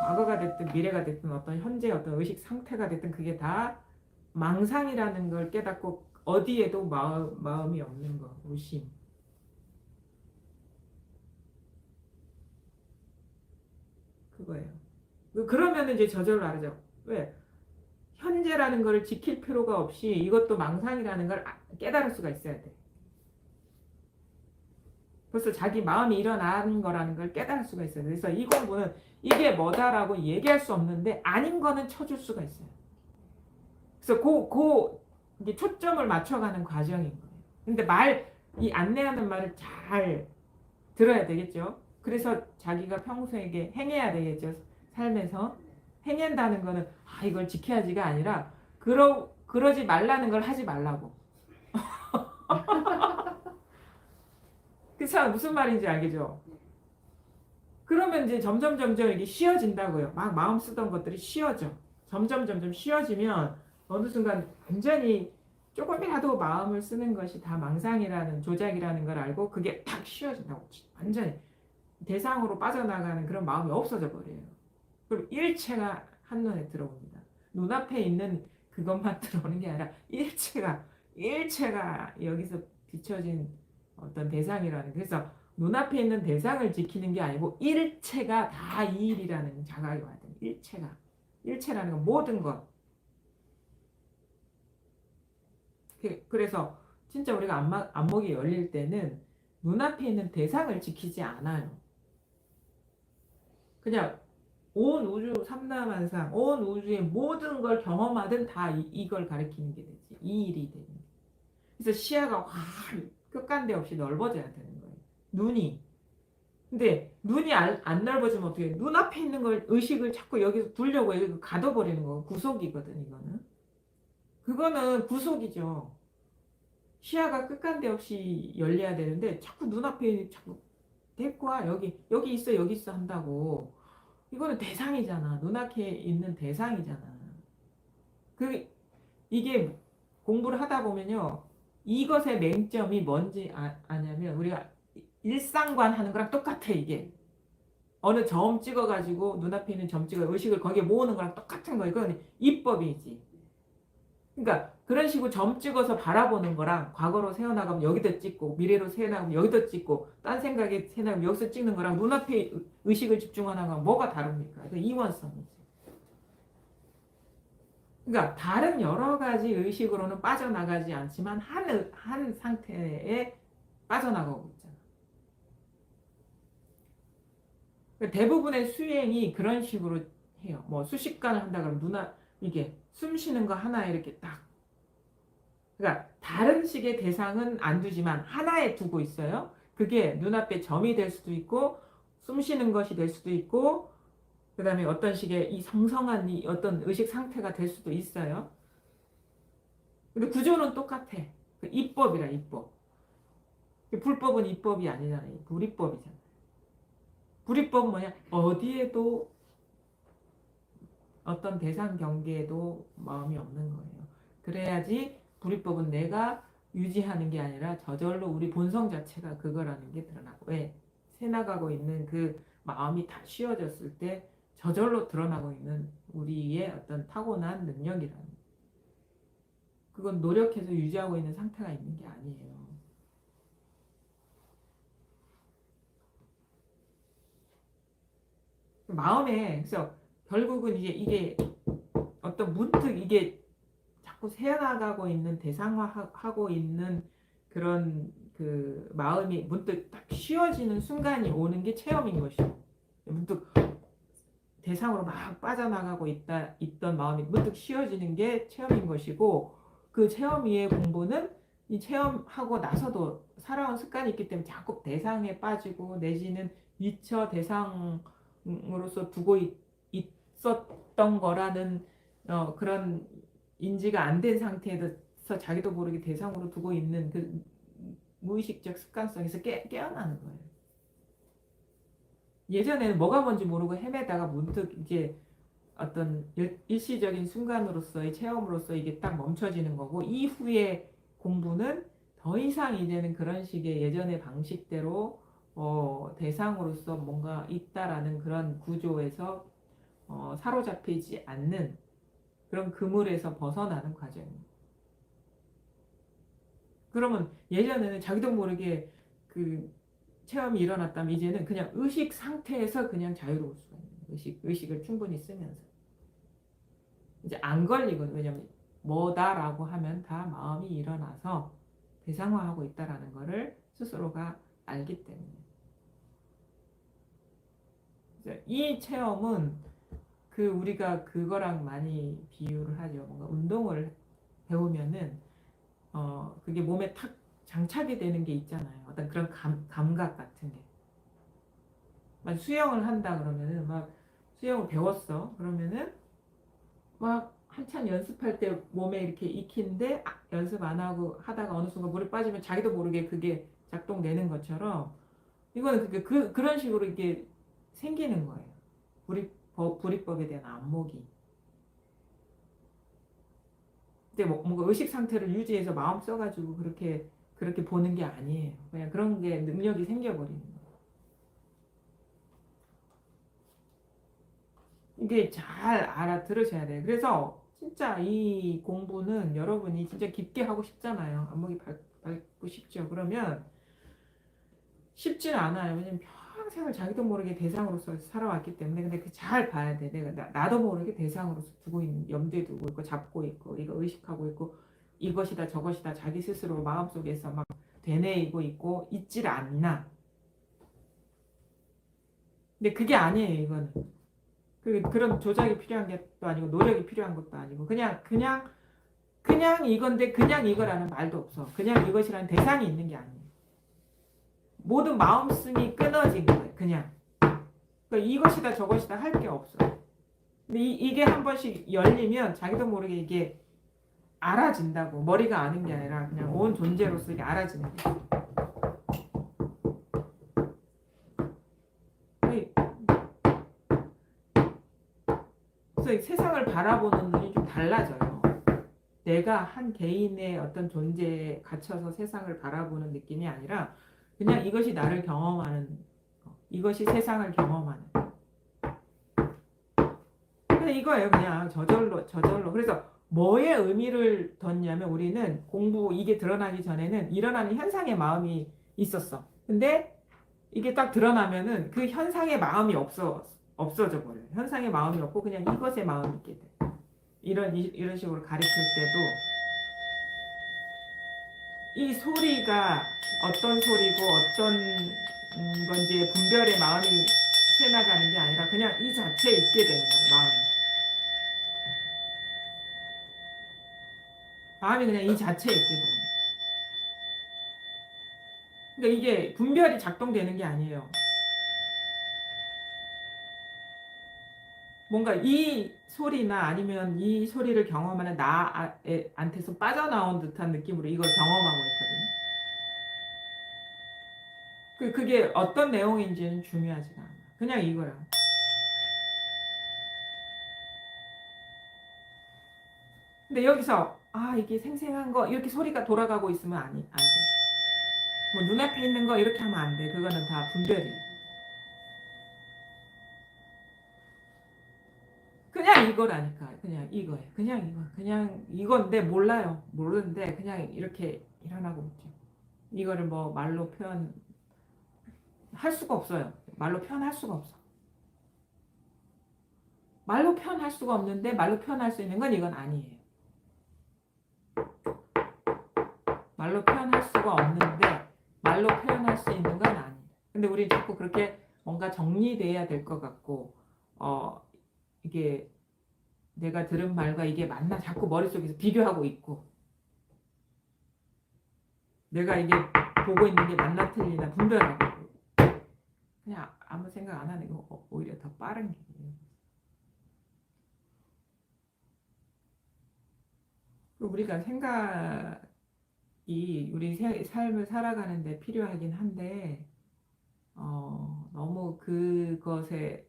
과거가 됐든 미래가 됐든 어떤 현재 어떤 의식 상태가 됐든 그게 다 망상이라는 걸 깨닫고 어디에도 마음이 없는 거, 무심. 그거예요. 그러면 이제 저절로 알죠. 왜? 현재라는 걸 지킬 필요가 없이 이것도 망상이라는 걸 깨달을 수가 있어야 돼. 벌써 자기 마음이 일어나는 거라는 걸 깨달을 수가 있어요. 그래서 이 공부는 이게 뭐다라고 얘기할 수 없는데 아닌 거는 쳐줄 수가 있어요. 그래서 이게 초점을 맞춰가는 과정인 거예요. 근데 이 안내하는 말을 잘 들어야 되겠죠. 그래서 자기가 평소에 행해야 되겠죠. 삶에서. 행한다는 거는 이걸 지켜야지가 아니라 그러지 말라는 걸 하지 말라고. 그래서 무슨 말인지 알겠죠? 그러면 이제 점점 이게 쉬워진다고요. 막 마음 쓰던 것들이 쉬워져. 점점 쉬워지면 어느 순간 완전히 조금이라도 마음을 쓰는 것이 다 망상이라는 조작이라는 걸 알고 그게 탁 쉬워진다고. 완전히 대상으로 빠져나가는 그런 마음이 없어져 버려요. 그럼 일체가 한눈에 들어옵니다. 눈앞에 있는 그것만 들어오는 게 아니라 일체가 여기서 비춰진 어떤 대상이라는. 그래서 눈앞에 있는 대상을 지키는 게 아니고 일체가 다 이 일이라는 자각이 와야 돼요. 일체라는 건 모든 것. 그래서 진짜 우리가 안목이 열릴 때는 눈앞에 있는 대상을 지키지 않아요. 그냥 온 우주 삼라만상, 온 우주의 모든 걸 경험하든 다 이걸 가리키는 게 되지. 이 일이 되는 게. 그래서 시야가 확 끝간데 없이 넓어져야 되는 거예요. 눈이. 근데 눈이 안 넓어지면 어떻게 해? 눈앞에 있는 걸 의식을 자꾸 여기서 두려고 여기 가둬버리는 거. 구속이거든 이거는. 그거는 구속이죠. 시야가 끝간데 없이 열려야 되는데 자꾸 눈앞에 자꾸 데리고 와. 여기 있어 한다고. 이거는 대상이잖아. 눈앞에 있는 대상이잖아. 이게 공부를 하다 보면요. 이것의 맹점이 뭔지 아냐면 우리가 일상관 하는 거랑 똑같아 이게. 어느 점 찍어가지고 눈앞에 있는 점 찍어 의식을 거기에 모으는 거랑 똑같은 거야. 이건 입법이지. 그러니까 그런 식으로 점 찍어서 바라보는 거랑 과거로 새어나가면 여기다 찍고 미래로 새어나가면 여기다 찍고 딴 생각에 새어나가면 여기서 찍는 거랑 눈앞에 의식을 집중하는 거랑 뭐가 다릅니까? 그 이원성이지. 그러니까 다른 여러 가지 의식으로는 빠져나가지 않지만 한 상태에 빠져나가고 있잖아. 그러니까 대부분의 수행이 그런 식으로 해요. 뭐 수십간을 한다 그러면 이게 숨 쉬는 거 하나에 이렇게 딱. 그러니까 다른 식의 대상은 안 두지만 하나에 두고 있어요. 그게 눈앞에 점이 될 수도 있고 숨 쉬는 것이 될 수도 있고 그 다음에 어떤 식의 이 성성한 이 어떤 의식 상태가 될 수도 있어요. 근데 구조는 똑같아. 그 입법이라 입법. 불법은 입법이 아니잖아요. 불입법이잖아요. 불입법은 뭐냐? 어디에도 어떤 대상 경계에도 마음이 없는 거예요. 그래야지 불입법은 내가 유지하는 게 아니라 저절로 우리 본성 자체가 그거라는 게 드러나고. 왜? 새나가고 있는 그 마음이 다 쉬워졌을 때 저절로 드러나고 있는 우리의 어떤 타고난 능력이라는. 그건 노력해서 유지하고 있는 상태가 있는 게 아니에요. 마음에 그래서 결국은 이게 어떤 문득 이게 자꾸 새어나가고 있는 대상화하고 있는 그런 그 마음이 문득 딱 쉬워지는 순간이 오는 게 체험인 것이고 문득 대상으로 막 빠져나가고 있던 마음이 문득 쉬워지는 게 체험인 것이고 그 체험 위의 공부는 이 체험하고 나서도 살아온 습관이 있기 때문에 자꾸 대상에 빠지고 내지는 미처 대상으로서 두고 있었던 거라는 그런 인지가 안 된 상태에서 자기도 모르게 대상으로 두고 있는 그 무의식적 습관성에서 깨어나는 거예요. 예전에는 뭐가 뭔지 모르고 헤매다가 문득 이제 어떤 일시적인 순간으로서의 체험으로서 이게 딱 멈춰지는 거고 이후에 공부는 더 이상 이제는 그런 식의 예전의 방식대로 대상으로서 뭔가 있다라는 그런 구조에서 사로잡히지 않는 그런 그물에서 벗어나는 과정입니다. 그러면 예전에는 자기도 모르게 그 체험이 일어났다면 이제는 그냥 의식 상태에서 그냥 자유로울 수가 있는 거예요. 의식을 충분히 쓰면서. 이제 안 걸리거든요. 왜냐면 뭐다라고 하면 다 마음이 일어나서 대상화하고 있다라는 거를 스스로가 알기 때문에. 이 체험은 그 우리가 그거랑 많이 비유를 하죠. 뭔가 운동을 배우면은 그게 몸에 탁 장착이 되는 게 있잖아요. 어떤 그런 감각 같은 게. 막 수영을 한다 그러면은 막 수영을 배웠어. 그러면은 막 한참 연습할 때 몸에 이렇게 익히는데 연습 안 하고 하다가 어느 순간 물에 빠지면 자기도 모르게 그게 작동되는 것처럼 이거는 그런 식으로 이게 생기는 거예요. 불이법에 대한 안목이. 근데 뭔가 의식 상태를 유지해서 마음 써가지고 그렇게 보는 게 아니에요. 그냥 그런 게 능력이 생겨버리는 거예요. 이게 잘 알아들으셔야 돼요. 그래서 진짜 이 공부는 여러분이 진짜 깊게 하고 싶잖아요. 안목이 밝고 싶죠. 그러면 쉽지는 않아요. 왜냐면 평생을 자기도 모르게 대상으로서 살아왔기 때문에. 근데 그 잘 봐야 돼. 내가 나도 모르게 대상으로서 두고 있는, 염두에 두고 있고 잡고 있고 이거 의식하고 있고 이것이다 저것이다 자기 스스로 마음속에서 막 되뇌이고 있고 있질 않나. 근데 그게 아니에요. 이거는. 그런 조작이 필요한 것도 아니고 노력이 필요한 것도 아니고 그냥 이건데 그냥 이거라는 말도 없어. 그냥 이것이라는 대상이 있는 게 아니에요. 모든 마음씀이 끊어진 거예요. 그냥. 그러니까 이것이다 저것이다 할 게 없어. 근데 이게 한 번씩 열리면 자기도 모르게 이게 알아진다고. 머리가 아는 게 아니라 그냥 온 존재로서 이게 알아지는 거예요. 그래서 세상을 바라보는 눈이 좀 달라져요. 내가 한 개인의 어떤 존재에 갇혀서 세상을 바라보는 느낌이 아니라 그냥 이것이 나를 경험하는 이것이 세상을 경험하는 그냥 이거예요. 그냥 저절로 그래서 뭐에 의미를 뒀냐면 우리는 공부 이게 드러나기 전에는 일어나는 현상의 마음이 있었어. 근데 이게 딱 드러나면은 그 현상의 마음이 없어져 버려요. 현상의 마음이 없고 그냥 이것에 마음이 있게 돼. 이런 식으로 가르칠 때도 이 소리가 어떤 소리고 어떤 건지 분별의 마음이 새나가는 게 아니라 그냥 이 자체에 있게 되는 거예요. 마음이 그냥 이 자체에 있게 되는 거예요. 그러니까 이게 분별이 작동되는 게 아니에요. 뭔가 이 소리나 아니면 이 소리를 경험하는 나한테서 빠져나온 듯한 느낌으로 이걸 경험하고 있거든요. 그게 어떤 내용인지는 중요하지가 않아. 그냥 이거야. 근데 여기서 이게 생생한 거 이렇게 소리가 돌아가고 있으면 안 돼. 뭐 눈앞에 있는 거 이렇게 하면 안 돼. 그거는 다 분별이에요. 그냥 이거라니까. 그냥 이거예요. 그냥 이건데 몰라요. 모르는데 그냥 이렇게 일어나고 있죠. 이거를 뭐 말로 표현할 수가 없어요. 말로 표현할 수가 없어. 말로 표현할 수가 없는데 말로 표현할 수 있는 건 이건 아니에요. 말로 표현할 수가 없는데 말로 표현할 수 있는 건 아니에요. 근데 우리 자꾸 그렇게 뭔가 정리돼야 될 것 같고 이게 내가 들은 말과 이게 맞나 자꾸 머릿속에서 비교하고 있고 내가 이게 보고 있는 게 맞나 틀리나 분별하고 있고 그냥 아무 생각 안 하는 거 오히려 더 빠른 길이에요. 우리가 생각이 우리 삶을 살아가는데 필요하긴 한데 너무 그것에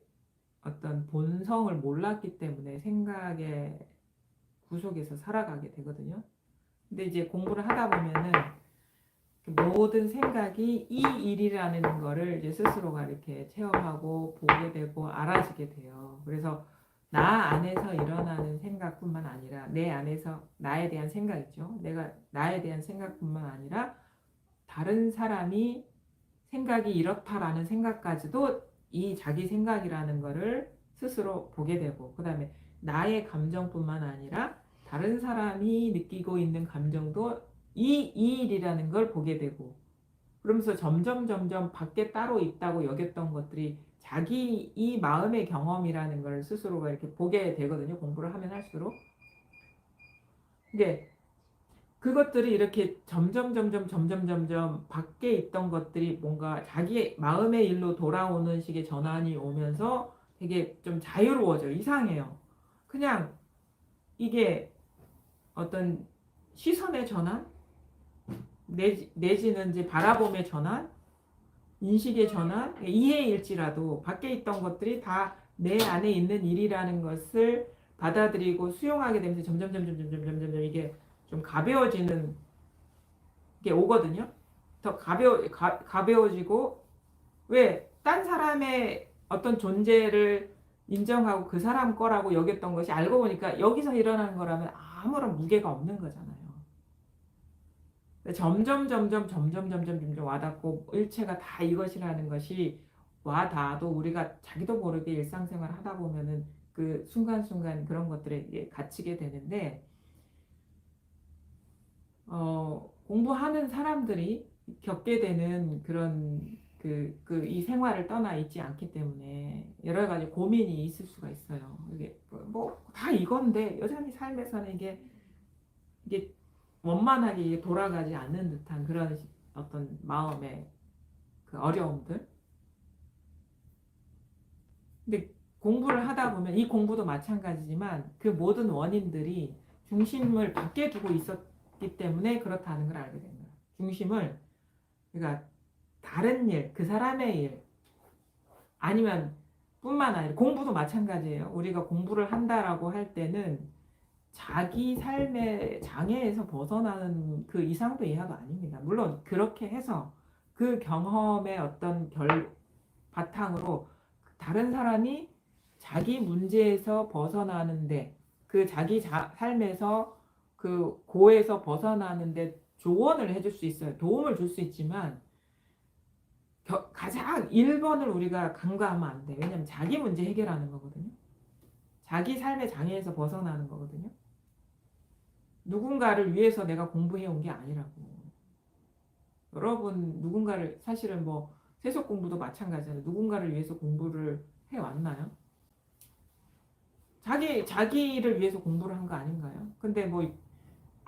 어떤 본성을 몰랐기 때문에 생각의 구속에서 살아가게 되거든요. 근데 이제 공부를 하다 보면은 모든 생각이 이 일이라는 거를 이제 스스로가 이렇게 체험하고 보게 되고 알아지게 돼요. 그래서 나 안에서 일어나는 생각뿐만 아니라 내 안에서 나에 대한 생각이죠. 내가 나에 대한 생각뿐만 아니라 다른 사람이 생각이 이렇다라는 생각까지도 이 자기 생각이라는 거를 스스로 보게 되고, 그 다음에 나의 감정뿐만 아니라 다른 사람이 느끼고 있는 감정도 이 일이라는 걸 보게 되고, 그러면서 점점 밖에 따로 있다고 여겼던 것들이 자기 이 마음의 경험이라는 걸 스스로가 이렇게 보게 되거든요. 공부를 하면 할수록. 이게 그것들이 이렇게 점점 밖에 있던 것들이 뭔가 자기 마음의 일로 돌아오는 식의 전환이 오면서 되게 좀 자유로워져요. 이상해요. 그냥 이게 어떤 시선의 전환? 내지는 이제 바라봄의 전환? 인식의 전환? 이해일지라도 밖에 있던 것들이 다 내 안에 있는 일이라는 것을 받아들이고 수용하게 되면서 점점 이게 좀 가벼워지는 게 오거든요. 더 가벼워지고, 왜 딴 사람의 어떤 존재를 인정하고 그 사람 거라고 여겼던 것이 알고 보니까 여기서 일어나는 거라면 아무런 무게가 없는 거잖아요. 점점 와닿고 일체가 다 이것이라는 것이 와닿아도 우리가 자기도 모르게 일상생활 하다 보면은 그 순간순간 그런 것들에 갇히게 되는데, 공부하는 사람들이 겪게 되는 그런 이 생활을 떠나 있지 않기 때문에 여러 가지 고민이 있을 수가 있어요. 이게 뭐 다 이건데 여전히 삶에서는 이게 원만하게 이게 돌아가지 않는 듯한 그런 어떤 마음의 그 어려움들. 근데 공부를 하다 보면 이 공부도 마찬가지지만 그 모든 원인들이 중심을 밖에 두고 있었기 때문에 그렇다는 걸 알게 된 거예요. 중심을, 그러니까 다른 일, 그 사람의 일, 아니면 뿐만 아니라 공부도 마찬가지예요. 우리가 공부를 한다라고 할 때는 자기 삶의 장애에서 벗어나는 그 이상도 이하도 아닙니다. 물론 그렇게 해서 그 경험의 어떤 바탕으로 다른 사람이 자기 문제에서 벗어나는데, 그 자기 삶에서 그 고에서 벗어나는데 조언을 해줄 수 있어요. 도움을 줄 수 있지만 가장 1번을 우리가 간과하면 안 돼. 왜냐면 자기 문제 해결하는 거거든요. 자기 삶의 장애에서 벗어나는 거거든요. 누군가를 위해서 내가 공부해 온 게 아니라고. 여러분 누군가를, 사실은 뭐 세속 공부도 마찬가지잖아요. 누군가를 위해서 공부를 해 왔나요? 자기를 위해서 공부를 한 거 아닌가요? 근데 뭐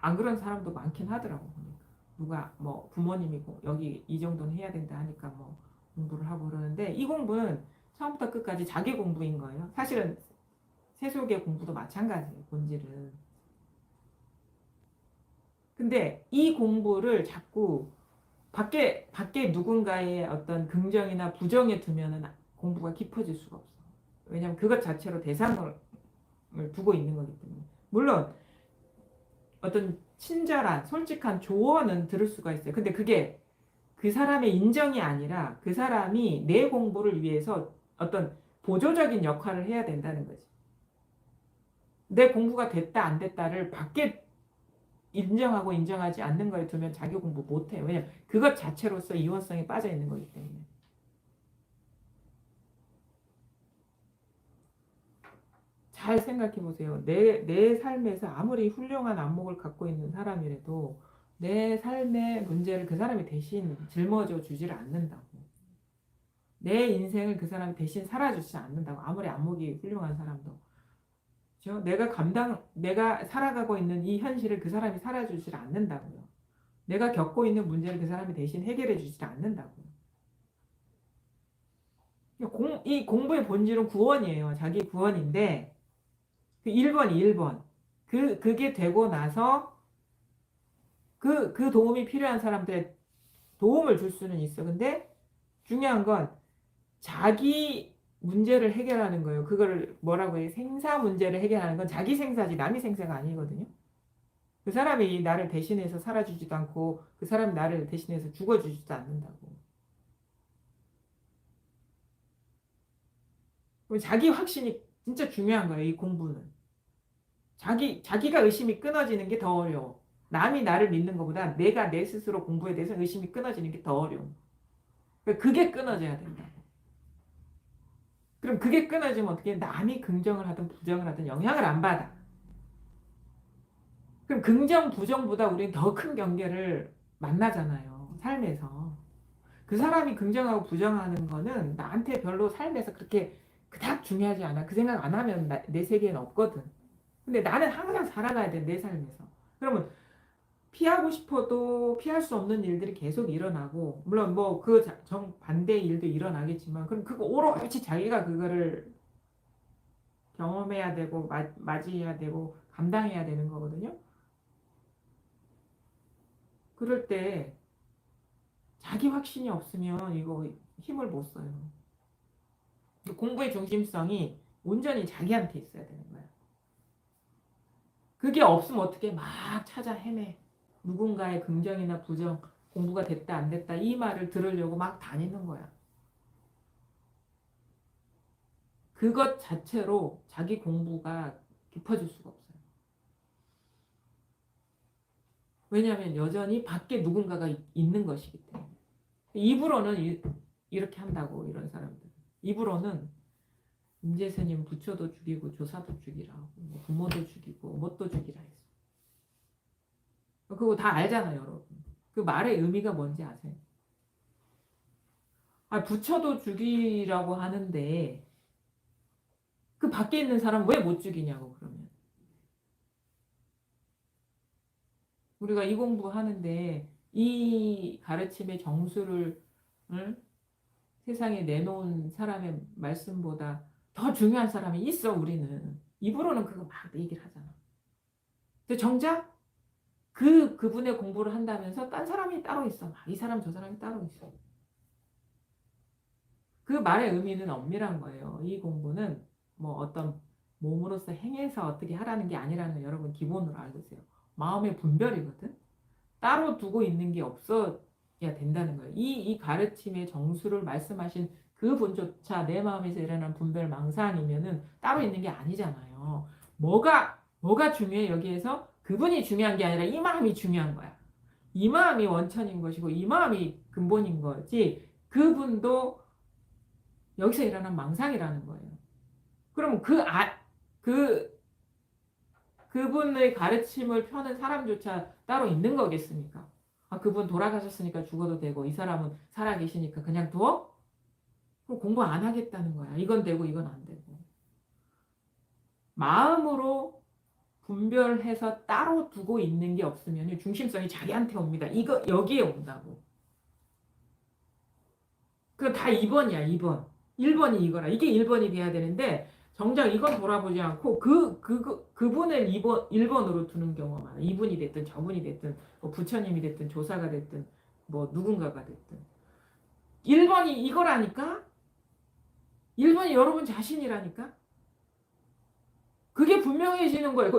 안 그런 사람도 많긴 하더라고 보니까. 누가 뭐 부모님이 여기 이 정도는 해야 된다 하니까 뭐 공부를 하고 그러는데, 이 공부는 처음부터 끝까지 자기 공부인 거예요. 사실은 세속의 공부도 마찬가지예요, 본질은. 근데 이 공부를 자꾸 밖에 누군가의 어떤 긍정이나 부정에 두면은 공부가 깊어질 수가 없어. 왜냐면 그것 자체로 대상을 두고 있는 거기 때문에. 물론 어떤 친절한 솔직한 조언은 들을 수가 있어요. 근데 그게 그 사람의 인정이 아니라 그 사람이 내 공부를 위해서 어떤 보조적인 역할을 해야 된다는 거지. 내 공부가 됐다 안 됐다를 밖에 인정하고 인정하지 않는 거에 두면 자기 공부 못해요. 왜냐면 그것 자체로서 이원성에 빠져 있는 거기 때문에. 잘 생각해 보세요. 내 삶에서 아무리 훌륭한 안목을 갖고 있는 사람이라도 내 삶의 문제를 그 사람이 대신 짊어져 주지를 않는다고. 내 인생을 그 사람이 대신 살아주지 않는다고. 아무리 안목이 훌륭한 사람도. 그렇죠? 내가 살아가고 있는 이 현실을 그 사람이 살아주지 않는다고요. 내가 겪고 있는 문제를 그 사람이 대신 해결해 주지 않는다고요. 이 공부의 본질은 구원이에요. 자기 구원인데, 그 1번이 1번. 그게 되고 나서 그 도움이 필요한 사람들의 도움을 줄 수는 있어. 근데 중요한 건 자기 문제를 해결하는 거예요. 그거를 뭐라고 해? 생사 문제를 해결하는 건 자기 생사지 남이 생사가 아니거든요. 그 사람이 나를 대신해서 살아주지도 않고 그 사람이 나를 대신해서 죽어주지도 않는다고. 자기 확신이 진짜 중요한 거예요. 이 공부는. 자기가 의심이 끊어지는 게 더 어려워. 남이 나를 믿는 것보다 내가 내 스스로 공부에 대해서 의심이 끊어지는 게 더 어려워. 그러니까 그게 끊어져야 된다고. 그럼 그게 끊어지면 어떻게 남이 긍정을 하든 부정을 하든 영향을 안 받아. 그럼 긍정 부정보다 우리는 더 큰 경계를 만나잖아요. 삶에서. 그 사람이 긍정하고 부정하는 거는 나한테 별로 삶에서 그렇게 그닥 중요하지 않아. 그 생각 안 하면 내 세계에는 없거든. 근데 나는 항상 살아가야 돼, 내 삶에서. 그러면 피하고 싶어도 피할 수 없는 일들이 계속 일어나고, 물론 뭐 그 정반대의 일도 일어나겠지만, 그럼 그거 오롯이 자기가 그거를 경험해야 되고, 맞이해야 되고, 감당해야 되는 거거든요. 그럴 때 자기 확신이 없으면 이거 힘을 못 써요. 공부의 중심성이 온전히 자기한테 있어야 되는 거야. 그게 없으면 어떻게 막 찾아 헤매. 누군가의 긍정이나 부정, 공부가 됐다 안 됐다 이 말을 들으려고 막 다니는 거야. 그것 자체로 자기 공부가 깊어질 수가 없어요. 왜냐하면 여전히 밖에 누군가가 있는 것이기 때문에. 입으로는 이렇게 한다고 이런 사람들. 입으로는 임재스님 부처도 죽이고 조사도 죽이라고 뭐 부모도 죽이고 뭣도 죽이라 했어. 그거 다 알잖아요, 여러분. 그 말의 의미가 뭔지 아세요? 아, 부처도 죽이라고 하는데 그 밖에 있는 사람 왜 못 죽이냐고 그러면. 우리가 이 공부하는데 이 가르침의 정수를 세상에 내놓은 사람의 말씀보다 더 중요한 사람이 있어 우리는. 입으로는 그거 막 얘기를 하잖아. 근데 정작 그분의 공부를 한다면서 딴 사람이 따로 있어. 막 이 사람 저 사람이 따로 있어. 그 말의 의미는 엄밀한 거예요. 이 공부는 뭐 어떤 몸으로서 행해서 어떻게 하라는 게 아니라는 거 여러분 기본으로 알으세요. 마음의 분별이거든. 따로 두고 있는 게 없어야 된다는 거예요. 이 가르침의 정수를 말씀하신 그분조차 내 마음에서 일어난 분별 망상이면은 따로 있는 게 아니잖아요. 뭐가 중요해 여기에서? 그분이 중요한 게 아니라 이 마음이 중요한 거야. 이 마음이 원천인 것이고 이 마음이 근본인 거지. 그분도 여기서 일어난 망상이라는 거예요. 그럼 그분의 가르침을 펴는 사람조차 따로 있는 거겠습니까? 아, 그분 돌아가셨으니까 죽어도 되고, 이 사람은 살아계시니까 그냥 둬? 그럼 공부 안 하겠다는 거야. 이건 되고, 이건 안 되고. 마음으로 분별해서 따로 두고 있는 게 없으면 중심성이 자기한테 옵니다. 여기에 온다고. 그거 다 2번이야, 2번. 1번이 이거라. 이게 1번이 돼야 되는데, 정작 이건 돌아보지 않고 그분을 1번으로 두는 경우가 많아. 이분이 됐든 저분이 됐든 뭐 부처님이 됐든 조사가 됐든 뭐 누군가가 됐든 1번이 이거라니까. 1번이 여러분 자신이라니까. 그게 분명해지는 거예요.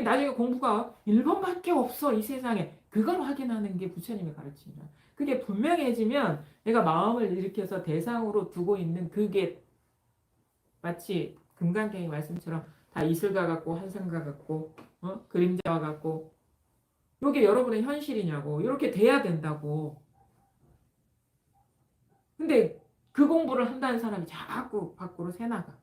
나중에 공부가 1번밖에 없어 이 세상에. 그걸 확인하는 게 부처님의 가르침이야. 그게 분명해지면 내가 마음을 일으켜서 대상으로 두고 있는 그게 마치 금강경의 말씀처럼 다 이슬과 같고 한상과 같고 그림자와 같고 이게 여러분의 현실이냐고. 이렇게 돼야 된다고. 근데 그 공부를 한다는 사람이 자꾸 밖으로 새나가.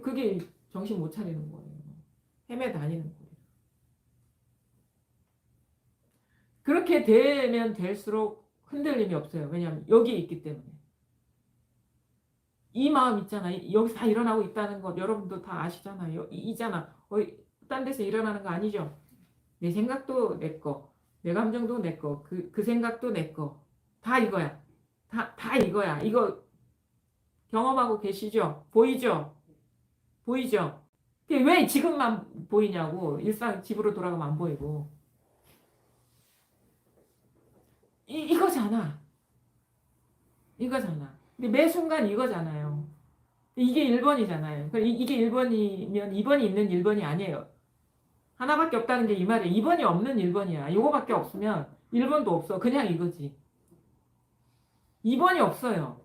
그게 정신 못 차리는 거예요. 헤매 다니는 거예요. 그렇게 되면 될수록 흔들림이 없어요. 왜냐하면 여기 있기 때문에. 이 마음 있잖아. 여기서 다 일어나고 있다는 것 여러분도 다 아시잖아요. 이잖아. 딴 데서 일어나는 거 아니죠. 내 생각도 내 거, 내 감정도 내 거, 그 생각도 내 거. 다 이거야. 다 이거야. 이거 경험하고 계시죠? 보이죠? 보이죠? 그게 왜 지금만 보이냐고. 일상 집으로 돌아가면 안 보이고. 이거잖아. 이거잖아. 근데 매 순간 이거잖아요. 이게 1번이잖아요. 이게 1번이면 2번이 있는 1번이 아니에요. 하나밖에 없다는 게 이 말이에요. 2번이 없는 1번이야. 이거밖에 없으면 1번도 없어. 그냥 이거지. 2번이 없어요.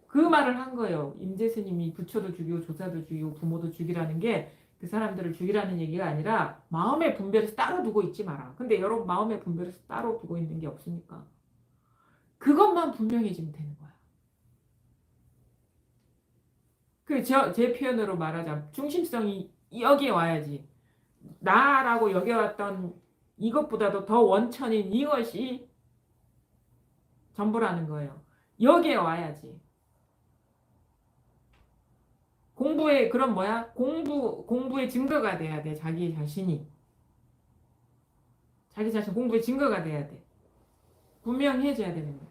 그 말을 한 거예요. 임재 스님이 부처도 죽이고 조사도 죽이고 부모도 죽이라는 게 그 사람들을 죽이라는 얘기가 아니라 마음의 분별에서 따로 두고 있지 마라. 근데 여러분 마음의 분별에서 따로 두고 있는 게 없으니까 그것만 분명해지면 되는 거야. 제 표현으로 말하자면 중심성이 여기에 와야지. 나라고 여겨왔던 이것보다도 더 원천인 이것이 전부라는 거예요. 여기에 와야지. 공부의 그런 뭐야? 공부의 증거가 돼야 돼. 자기 자신이. 자기 자신 공부의 증거가 돼야 돼. 분명해져야 되는 거야.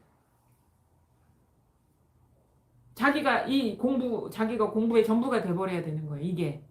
자기가 공부의 전부가 돼버려야 되는 거야. 이게.